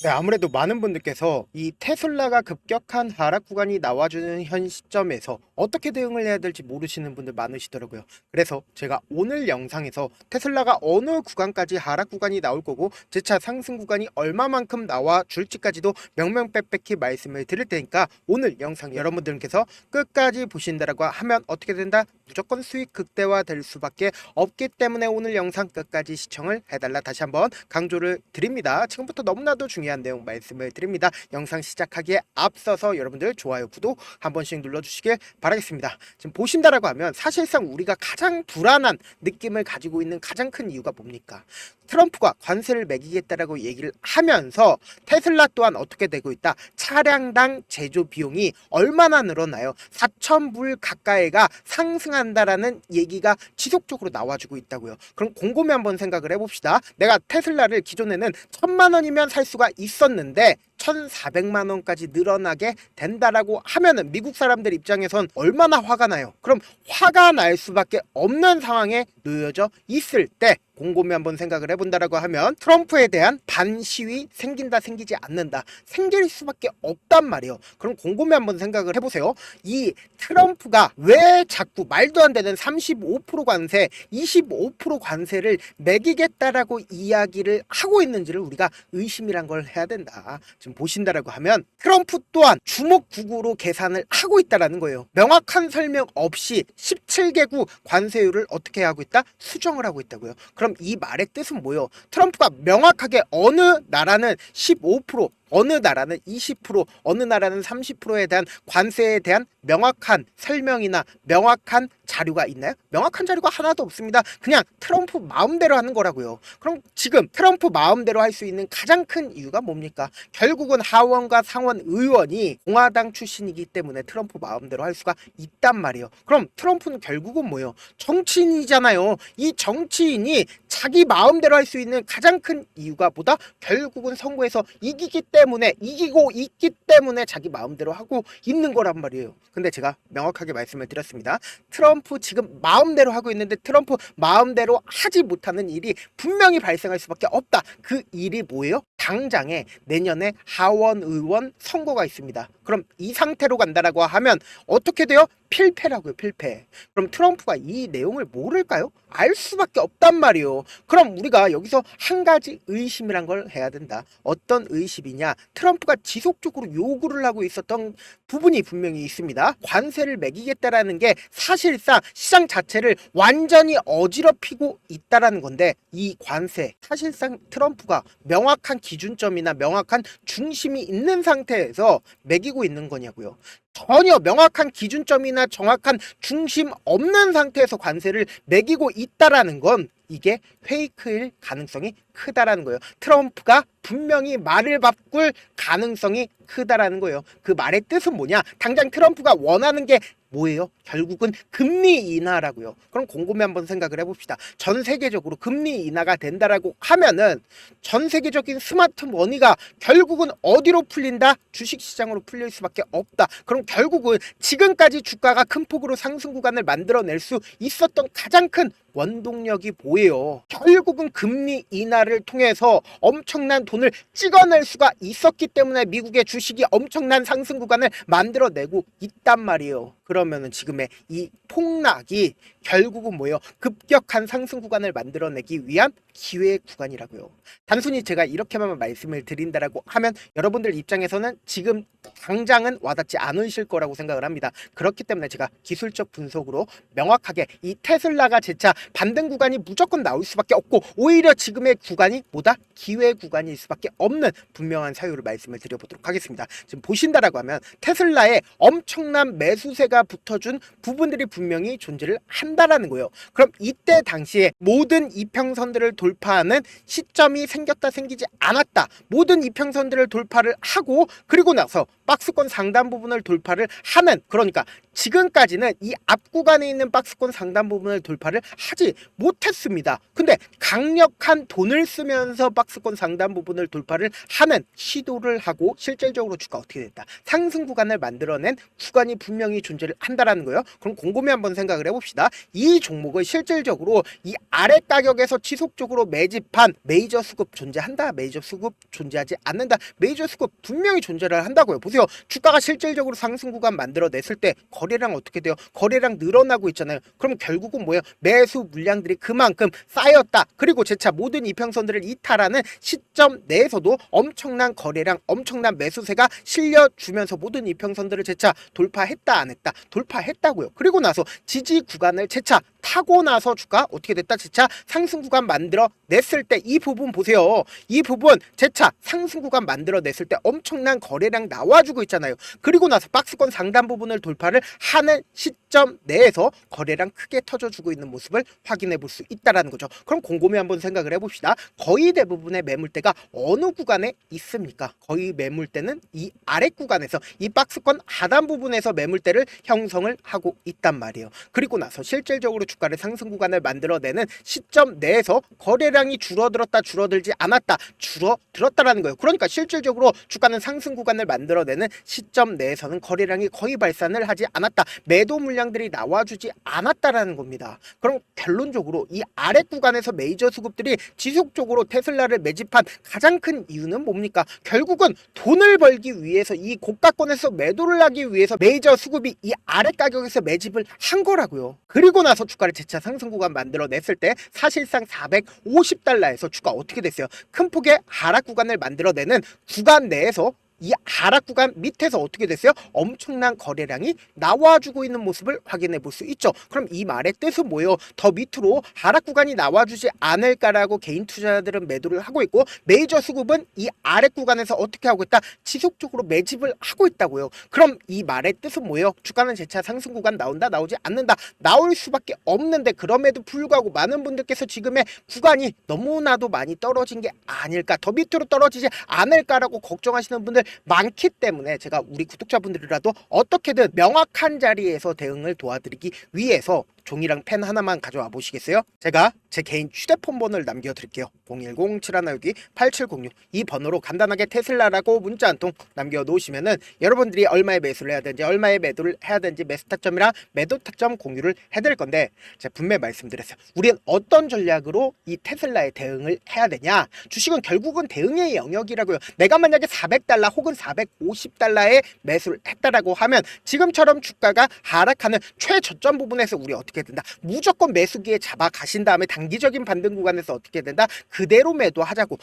네, 아무래도 많은 분들께서 이 테슬라가 급격한 하락 구간이 나와주는 현 시점에서 어떻게 대응을 해야 될지 모르시는 분들 많으시더라고요. 그래서 제가 오늘 영상에서 테슬라가 어느 구간까지 하락 구간이 나올 거고 제 차 상승 구간이 얼마만큼 나와줄지까지도 명명백백히 말씀을 드릴 테니까 오늘 영상 여러분들께서 끝까지 보신다라고 하면 어떻게 된다? 무조건 수익 극대화될 수밖에 없기 때문에 오늘 영상 끝까지 시청을 해달라 다시 한번 강조를 드립니다. 지금부터 너무나도 중요한 내용 말씀을 드립니다. 영상 시작하기에 앞서서 여러분들 좋아요, 구독 한 번씩 눌러주시길 바라겠습니다. 지금 보신다라고 하면 사실상 우리가 가장 불안한 느낌을 가지고 있는 가장 큰 이유가 뭡니까? 트럼프가 관세를 매기겠다라고 얘기를 하면서 테슬라 또한 어떻게 되고 있다? 차량당 제조 비용이 얼마나 늘어나요? 4,000불 가까이가 상승한다라는 얘기가 지속적으로 나와주고 있다고요. 그럼 곰곰이 한번 생각을 해봅시다. 내가 테슬라를 기존에는 1,000만 원이면 살 수가 있었는데 1,400만 원까지 늘어나게 된다라고 하면은 미국 사람들 입장에선 얼마나 화가 나요? 그럼 화가 날 수밖에 없는 상황에 놓여져 있을 때 곰곰이 한번 생각을 해본다라고 하면 트럼프에 대한 반시위 생긴다 생기지 않는다 생길 수밖에 없단 말이에요. 그럼 곰곰이 한번 생각을 해보세요. 이 트럼프가 왜 자꾸 말도 안 되는 35% 관세 25% 관세를 매기겠다라고 이야기를 하고 있는지를 우리가 의심이란 걸 해야 된다. 지금 보신다라고 하면 트럼프 또한 주먹구구로 계산을 하고 있다라는 거예요. 명확한 설명 없이 17개국 관세율을 어떻게 하고 있다? 수정을 하고 있다고요. 그럼 이 말의 뜻은 뭐예요? 트럼프가 명확하게 어느 나라는 15%, 어느 나라는 20%, 어느 나라는 30%에 대한 관세에 대한 명확한 설명이나 명확한 자료가 있나요? 명확한 자료가 하나도 없습니다. 그냥 트럼프 마음대로 하는 거라고요. 그럼 지금 트럼프 마음대로 할 수 있는 가장 큰 이유가 뭡니까? 결국은 하원과 상원 의원이 공화당 출신이기 때문에 트럼프 마음대로 할 수가 있단 말이에요. 그럼 트럼프는 결국은 뭐예요? 정치인이잖아요. 이 정치인이 자기 마음대로 할 수 있는 가장 큰 이유가 뭐다? 결국은 선거에서 이기고 있기 때문에 자기 마음대로 하고 있는 거란 말이에요. 근데 제가 명확하게 말씀을 드렸습니다. 트럼프 지금 마음대로 하고 있는데 트럼프 마음대로 하지 못하는 일이 분명히 발생할 수밖에 없다. 그 일이 뭐예요? 당장에 내년에 하원 의원 선거가 있습니다. 그럼 이 상태로 간다라고 하면 어떻게 돼요? 필패라고요, 필패. 그럼 트럼프가 이 내용을 모를까요? 알 수밖에 없단 말이에요. 그럼 우리가 여기서 한 가지 의심이란 걸 해야 된다. 어떤 의심이냐? 트럼프가 지속적으로 요구를 하고 있었던 부분이 분명히 있습니다. 관세를 매기겠다라는 게 사실상 시장 자체를 완전히 어지럽히고 있다라는 건데 이 관세 사실상 트럼프가 명확한 기준점이나 명확한 중심이 있는 상태에서 매기고 있는 거냐고요. 전혀 명확한 기준점이나 정확한 중심 없는 상태에서 관세를 매기고 있다라는 건 이게 페이크일 가능성이 크다라는 거예요. 트럼프가 분명히 말을 바꿀 가능성이 크다라는 거예요. 그 말의 뜻은 뭐냐? 당장 트럼프가 원하는 게 뭐예요? 결국은 금리 인하라고요. 그럼 곰곰이 한번 생각을 해봅시다. 전 세계적으로 금리 인하가 된다라고 하면은 전 세계적인 스마트 머니가 결국은 어디로 풀린다? 주식시장으로 풀릴 수밖에 없다. 그럼 결국은 지금까지 주가가 큰 폭으로 상승 구간을 만들어낼 수 있었던 가장 큰 원동력이 뭐예요? 결국은 금리 인하를 통해서 엄청난 돈을 찍어낼 수가 있었기 때문에 미국의 주식이 엄청난 상승 구간을 만들어내고 있단 말이에요. 그러면은 지금의 이 폭락이 결국은 뭐예요? 급격한 상승 구간을 만들어내기 위한 기회 구간이라고요. 단순히 제가 이렇게만 말씀을 드린다라고 하면 여러분들 입장에서는 지금 당장은 와닿지 않으실 거라고 생각을 합니다. 그렇기 때문에 제가 기술적 분석으로 명확하게 이 테슬라가 재차 반등 구간이 무조건 나올 수밖에 없고 오히려 지금의 구간이 뭐다? 기회 구간일 수밖에 없는 분명한 사유를 말씀을 드려보도록 하겠습니다. 지금 보신다라고 하면 테슬라에 엄청난 매수세가 붙어준 부분들이 분명히 존재를 한다라는 거예요. 그럼 이때 당시에 모든 이평선들을 돌파하는 시점이 생겼다 생기지 않았다. 모든 이평선들을 돌파를 하고 그리고 나서 박스권 상단 부분을 돌파를 하는 그러니까 지금까지는 이 앞 구간에 있는 박스권 상단 부분을 돌파를 하지 못했습니다. 근데 강력한 돈을 쓰면서 박스권 상단 부분을 돌파를 하는 시도를 하고 실질적으로 주가 어떻게 됐다? 상승 구간을 만들어낸 구간이 분명히 존재를 한다라는 거예요. 그럼 곰곰이 한번 생각을 해봅시다. 이 종목을 실질적으로 이 아래 가격에서 지속적으로 매집한 메이저 수급 존재한다? 메이저 수급 존재하지 않는다? 메이저 수급 분명히 존재를 한다고요. 보세요. 주가가 실질적으로 상승 구간 만들어냈을 때 거래량 어떻게 돼요? 거래량 늘어나고 있잖아요. 그럼 결국은 뭐예요? 매수 물량들이 그만큼 쌓였다. 그리고 재차 모든 이평선들을 이탈하는 시점 내에서도 엄청난 거래량, 엄청난 매수세가 실려주면서 모든 이평선들을 재차 돌파했다 안 했다? 돌파했다고요. 그리고 나서 지지 구간을 재차 타고 나서 주가 어떻게 됐다? 재차 상승 구간 만들어 냈을 때 이 부분 보세요. 이 부분 재차 상승 구간 만들어 냈을 때 엄청난 거래량 나와주고 있잖아요. 그리고 나서 박스권 상단 부분을 돌파를 하는 시점 내에서 거래량 크게 터져주고 있는 모습을 확인해 볼 수 있다라는 거죠. 그럼 곰곰이 한번 생각을 해봅시다. 거의 대부분의 매물대가 어느 구간에 있습니까? 거의 매물대는 이 아래 구간에서 이 박스권 하단 부분에서 매물대를 형성을 하고 있단 말이에요. 그리고 나서 실질적으로 주가를 상승 구간을 만들어내는 시점 내에서 거래량이 줄어들지 않았다, 줄어들었다라는 거예요. 그러니까 실질적으로 주가는 상승 구간을 만들어내는 시점 내에서는 거래량이 거의 발산을 하지 않았다, 매도 물량들이 나와주지 않았다라는 겁니다. 그럼 결론적으로 이 아래 구간에서 메이저 수급들이 지속적으로 테슬라를 매집한 가장 큰 이유는 뭡니까? 결국은 돈을 벌기 위해서 이 고가권에서 매도를 하기 위해서 메이저 수급이 이 아래 가격에서 매집을 한 거라고요. 그리고 나서 주가를 재차 상승 구간 만들어냈을 때 사실상 450달러에서 주가 어떻게 됐어요? 큰 폭의 하락 구간을 만들어내는 구간 내에서 이 하락 구간 밑에서 어떻게 됐어요? 엄청난 거래량이 나와주고 있는 모습을 확인해 볼 수 있죠. 그럼 이 말의 뜻은 뭐예요? 더 밑으로 하락 구간이 나와주지 않을까라고 개인 투자자들은 매도를 하고 있고, 메이저 수급은 이 아래 구간에서 어떻게 하고 있다? 지속적으로 매집을 하고 있다고요. 그럼 이 말의 뜻은 뭐예요? 주가는 재차 상승 구간 나온다? 나오지 않는다? 나올 수밖에 없는데, 그럼에도 불구하고 많은 분들께서 지금의 구간이 너무나도 많이 떨어진 게 아닐까, 더 밑으로 떨어지지 않을까라고 걱정하시는 분들 많기 때문에 제가 우리 구독자분들이라도 어떻게든 명확한 자리에서 대응을 도와드리기 위해서 종이랑 펜 하나만 가져와 보시겠어요? 제가 제 개인 휴대폰 번호를 남겨드릴게요. 010-7161-8706 이 번호로 간단하게 테슬라라고 문자 한 통 남겨놓으시면은 여러분들이 얼마에 매수를 해야 되는지, 얼마에 매도를 해야 되는지 매수 타점이랑 매도 타점 공유를 해드릴 건데, 제가 분명히 말씀드렸어요. 우리는 어떤 전략으로 이 테슬라에 대응을 해야 되냐? 주식은 결국은 대응의 영역이라고요. 내가 만약에 400달러 혹은 450달러에 매수를 했다라고 하면 지금처럼 주가가 하락하는 최저점 부분에서 우리 어떻게 된다? 무조건 매수기에 잡아 가신 다음에 단기적인 반등 구간에서 어떻게 된다? 그대로 매도하자고.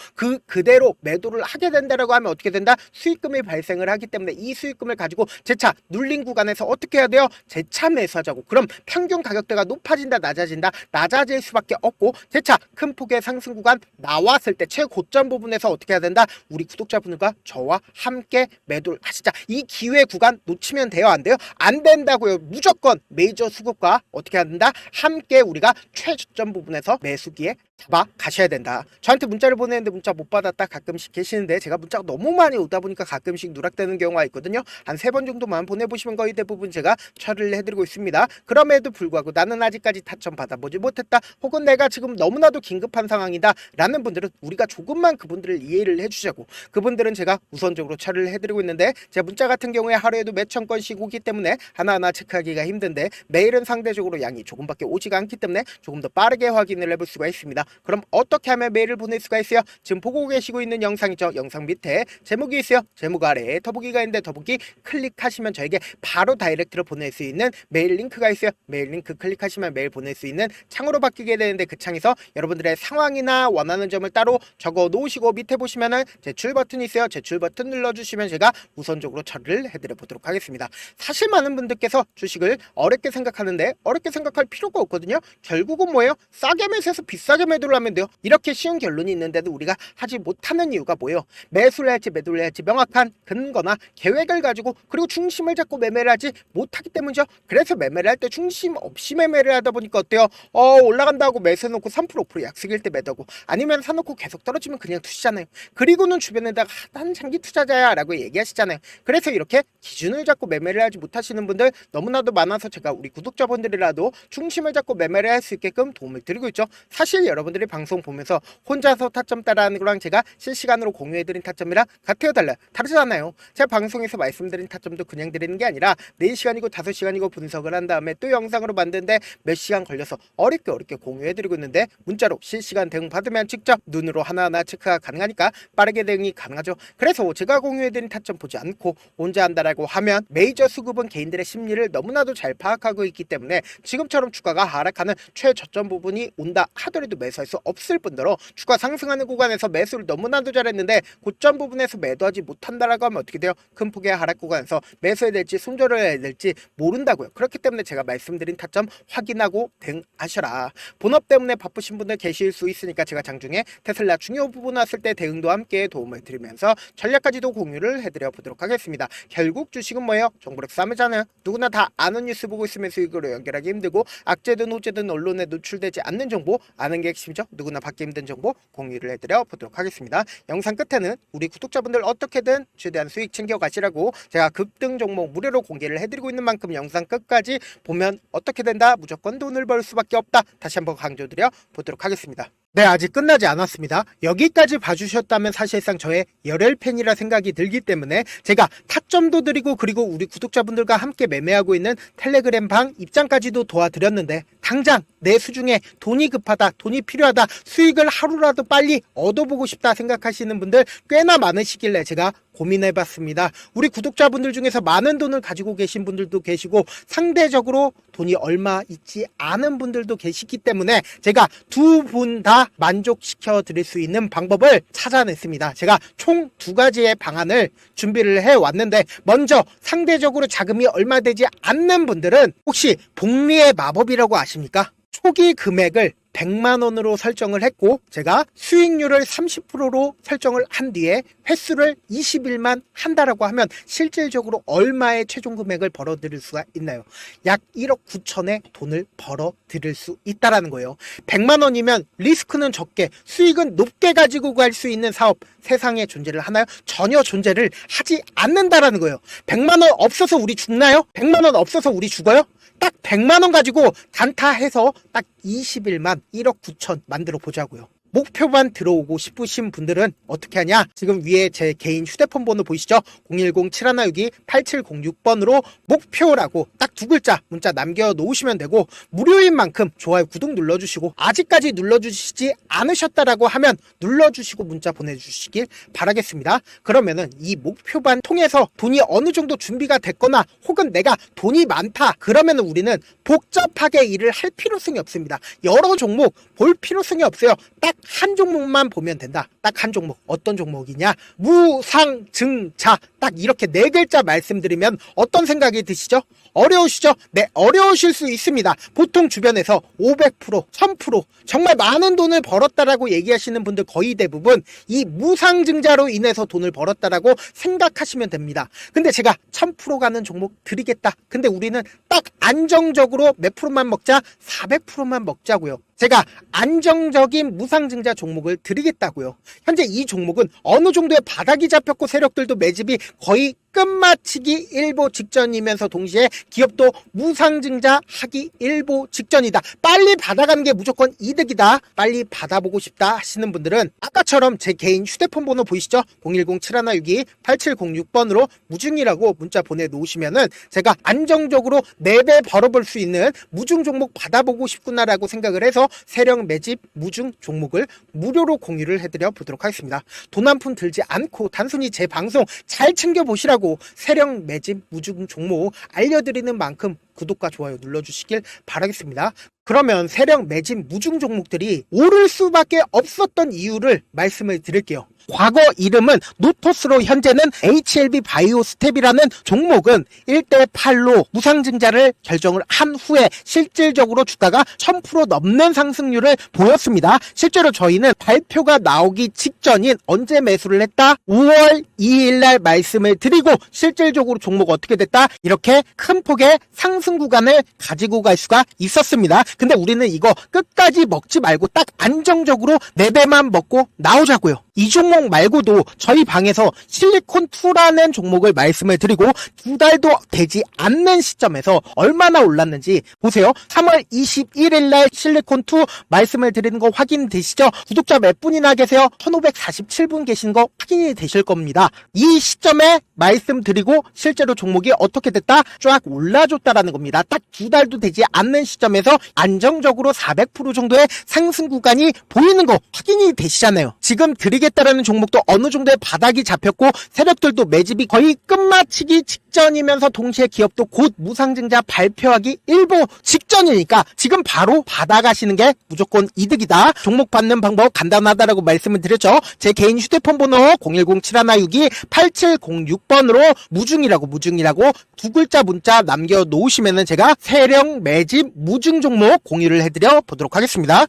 그대로 매도를 하게 된다라고 하면 어떻게 된다? 수익금이 발생을 하기 때문에 이 수익금을 가지고 재차 눌린 구간에서 어떻게 해야 돼요? 재차 매수하자고. 그럼 평균 가격대가 높아진다, 낮아진다? 낮아질 수밖에 없고, 재차 큰 폭의 상승 구간 나왔을 때 최고점 부분에서 어떻게 해야 된다? 우리 구독자분들과 저와 함께 매도를 하시자. 이 기회 구간 놓치면 돼요, 안 돼요? 안 된다고요. 무조건 메이저 수급과 어떻게 해야 된다? 함께 우리가 최저점 부분에서 매수기에 잡아 가셔야 된다. 저한테 문자를 보내는데 문자 못 받았다 가끔씩 계시는데, 제가 문자가 너무 많이 오다 보니까 가끔씩 누락되는 경우가 있거든요. 한 3번 정도만 보내보시면 거의 대부분 제가 처리를 해드리고 있습니다. 그럼에도 불구하고 나는 아직까지 타점 받아보지 못했다, 혹은 내가 지금 너무나도 긴급한 상황이다 라는 분들은 우리가 조금만 그분들을 이해를 해주자고, 그분들은 제가 우선적으로 처리를 해드리고 있는데, 제 문자 같은 경우에 하루에도 몇천 건씩 오기 때문에 하나하나 체크하기가 힘든데, 메일은 상대적으로 양이 조금밖에 오지가 않기 때문에 조금 더 빠르게 확인을 해볼 수가 있습니다. 그럼 어떻게 하면 메일을 보낼 수가 있어요? 지금 보고 계시고 있는 영상이죠. 영상 밑에 제목이 있어요. 제목 아래에 더보기가 있는데 더보기 클릭하시면 저에게 바로 다이렉트로 보낼 수 있는 메일 링크가 있어요. 메일 링크 클릭하시면 메일 보낼 수 있는 창으로 바뀌게 되는데, 그 창에서 여러분들의 상황이나 원하는 점을 따로 적어 놓으시고 밑에 보시면은 제출 버튼이 있어요. 제출 버튼 눌러주시면 제가 우선적으로 처리를 해드려 보도록 하겠습니다. 사실 많은 분들께서 주식을 어렵게 생각하는데 어렵게 생각할 필요가 없거든요. 결국은 뭐예요? 싸게 매수해서 비싸게 매도를 하면 돼요. 이렇게 쉬운 결론이 있는데도 우리가 하지 못하는 이유가 뭐예요? 매수를 할지 매도를 할지 명확한 근거나 계획을 가지고 그리고 중심을 잡고 매매를 하지 못하기 때문이죠. 그래서 매매를 할 때 중심 없이 매매를 하다 보니까 어때요? 올라간다고 매수해놓고 3% 5% 약속일 때 매도하고 아니면 사놓고 계속 떨어지면 그냥 투시잖아요. 그리고는 주변에다가 난 장기 투자자야 라고 얘기하시잖아요. 그래서 이렇게 기준을 잡고 매매를 하지 못하시는 분들 너무나도 많아서 제가 우리 구독자분들이라도 중심을 잡고 매매를 할 수 있게끔 도움을 드리고 있죠. 사실 여러분들이 방송 보면서 혼자서 타점 따라하는 거랑 제가 실시간으로 공유해드린 타점이랑 같아요 달라요? 다르잖아요. 제가 방송에서 말씀드린 타점도 그냥 드리는 게 아니라 4시간이고 5시간이고 분석을 한 다음에 또 영상으로 만드는데 몇 시간 걸려서 어렵게 공유해드리고 있는데 문자로 실시간 대응 받으면 직접 눈으로 하나하나 체크가 가능하니까 빠르게 대응이 가능하죠. 그래서 제가 공유해드린 타점 보지 않고 혼자 한다라고 하면 메이저 수급은 개인들의 심리를 너무나도 잘 파악하고 있기 때문에 지금처럼 주가가 하락하는 최저점 부분이 온다 하더라도 매수할 수 없을 뿐더러 주가 상승하는 구간에서 매수를 너무나도 잘했는데 고점 부분에서 매도하지 못한다라고 하면 어떻게 돼요? 큰 폭의 하락 구간에서 매수해야 될지 손절을 해야 될지 모른다고요. 그렇기 때문에 제가 말씀드린 타점 확인하고 대응하셔라. 본업 때문에 바쁘신 분들 계실 수 있으니까 제가 장중에 테슬라 중요 부분 왔을 때 대응도 함께 도움을 드리면서 전략까지도 공유를 해드려 보도록 하겠습니다. 결국 주식은 뭐예요? 정보력 싸움이잖아요. 누구나 다 아는 뉴스 보고 있으면 수익으로 연결하기 힘들고 악재든 호재든 언론에 노출되지 않는 정보 아는 게 핵심이죠. 누구나 받기 힘든 정보 공유를 해드려 보도록 하겠습니다. 영상 끝에는 우리 구독자분들 어떻게든 최대한 수익 챙겨가시라고 제가 급등 종목 무료로 공개를 해드리고 있는 만큼 영상 끝까지 보면 어떻게 된다? 무조건 돈을 벌 수밖에 없다. 다시 한번 강조드려 보도록 하겠습니다. 네, 아직 끝나지 않았습니다. 여기까지 봐주셨다면 사실상 저의 열혈 팬이라 생각이 들기 때문에 제가 타점도 드리고 그리고 우리 구독자분들과 함께 매매하고 있는 텔레그램 방 입장까지도 도와드렸는데 당장 내 수중에 돈이 급하다, 돈이 필요하다, 수익을 하루라도 빨리 얻어보고 싶다 생각하시는 분들 꽤나 많으시길래 제가 고민해봤습니다. 우리 구독자분들 중에서 많은 돈을 가지고 계신 분들도 계시고 상대적으로 돈이 얼마 있지 않은 분들도 계시기 때문에 제가 두 분 다 만족시켜 드릴 수 있는 방법을 찾아냈습니다. 제가 총 2가지의 방안을 준비를 해왔는데 먼저 상대적으로 자금이 얼마 되지 않는 분들은 혹시 복리의 마법이라고 아십니까? 초기 금액을 100만원으로 설정을 했고 제가 수익률을 30%로 설정을 한 뒤에 횟수를 20일만 한다라고 하면 실질적으로 얼마의 최종 금액을 벌어들일 수가 있나요? 약 1억 9천의 돈을 벌어들일 수 있다라는 거예요. 100만원이면 리스크는 적게 수익은 높게 가지고 갈 수 있는 사업 세상에 존재를 하나요? 전혀 존재를 하지 않는다라는 거예요. 100만원 없어서 우리 죽나요? 100만원 없어서 우리 죽어요? 딱 100만원 가지고 단타해서 딱 20일만 1억 9천 만들어 보자고요. 목표만 들어오고 싶으신 분들은 어떻게 하냐? 지금 위에 제 개인 휴대폰 번호 보이시죠? 010-7162-8706번으로 목표라고 딱 2글자 문자 남겨놓으시면 되고 무료인 만큼 좋아요 구독 눌러주시고 아직까지 눌러주시지 않으셨다라고 하면 눌러주시고 문자 보내주시길 바라겠습니다. 그러면은 이 목표반 통해서 돈이 어느 정도 준비가 됐거나 혹은 내가 돈이 많다 그러면은 우리는 복잡하게 일을 할 필요성이 없습니다. 여러 종목 볼 필요성이 없어요. 딱 한 종목만 보면 된다. 딱 한 종목. 어떤 종목이냐? 무상증자. 딱 이렇게 4글자 말씀드리면 어떤 생각이 드시죠? 어려우시죠? 네, 어려우실 수 있습니다. 보통 주변에서 500%, 1000% 정말 많은 돈을 벌었다라고 얘기하시는 분들 거의 대부분 이 무상증자로 인해서 돈을 벌었다라고 생각하시면 됩니다. 근데 제가 1000% 가는 종목 드리겠다. 근데 우리는 딱 안정적으로 몇 프로만 먹자? 400%만 먹자고요. 제가 안정적인 무상증자 종목을 드리겠다고요. 현재 이 종목은 어느 정도의 바닥이 잡혔고 세력들도 매집이 거의 끝마치기 일보 직전이면서 동시에 기업도 무상증자 하기 일보 직전이다. 빨리 받아가는 게 무조건 이득이다. 빨리 받아보고 싶다 하시는 분들은 아까처럼 제 개인 휴대폰 번호 보이시죠? 010-7162-8706번으로 무중이라고 문자 보내놓으시면은 제가 안정적으로 4배 벌어볼 수 있는 무중 종목 받아보고 싶구나라고 생각을 해서 세력 매집 무중 종목을 무료로 공유를 해드려 보도록 하겠습니다. 돈 한 푼 들지 않고 단순히 제 방송 잘 챙겨보시라고 세력 매집 무중 종목 알려드리는 만큼 구독과 좋아요 눌러주시길 바라겠습니다. 그러면 세력 매집 무중 종목들이 오를 수밖에 없었던 이유를 말씀을 드릴게요. 과거 이름은 노토스로 현재는 HLB 바이오스텝이라는 종목은 1대8로 무상증자를 결정을 한 후에 실질적으로 주가가 1000% 넘는 상승률을 보였습니다. 실제로 저희는 발표가 나오기 직전인 언제 매수를 했다? 5월 2일 날 말씀을 드리고 실질적으로 종목 어떻게 됐다? 이렇게 큰 폭의 상승 구간을 가지고 갈 수가 있었습니다. 근데 우리는 이거 끝까지 먹지 말고 딱 안정적으로 4배만 먹고 나오자고요. 이 종목 말고도 저희 방에서 실리콘2라는 종목을 말씀을 드리고 2달도 되지 않는 시점에서 얼마나 올랐는지 보세요. 3월 21일 날 실리콘2 말씀을 드리는 거 확인되시죠? 구독자 몇 분이나 계세요? 1547분 계신 거 확인이 되실 겁니다. 이 시점에 말씀드리고 실제로 종목이 어떻게 됐다? 쫙 올라줬다라는 겁니다. 딱 2달도 되지 않는 시점에서 안정적으로 400% 정도의 상승 구간이 보이는 거 확인이 되시잖아요. 지금 드리겠다라는 종목도 어느 정도의 바닥이 잡혔고 세력들도 매집이 거의 끝마치기 직전이면서 동시에 기업도 곧 무상증자 발표하기 일보 직전이니까 지금 바로 받아가시는 게 무조건 이득이다. 종목 받는 방법 간단하다라고 말씀을 드렸죠. 제 개인 휴대폰 번호 010-7162-8706번으로 무중이라고 두 글자 문자 남겨놓으시면은 제가 세력 매집 무중 종목 공유를 해드려 보도록 하겠습니다.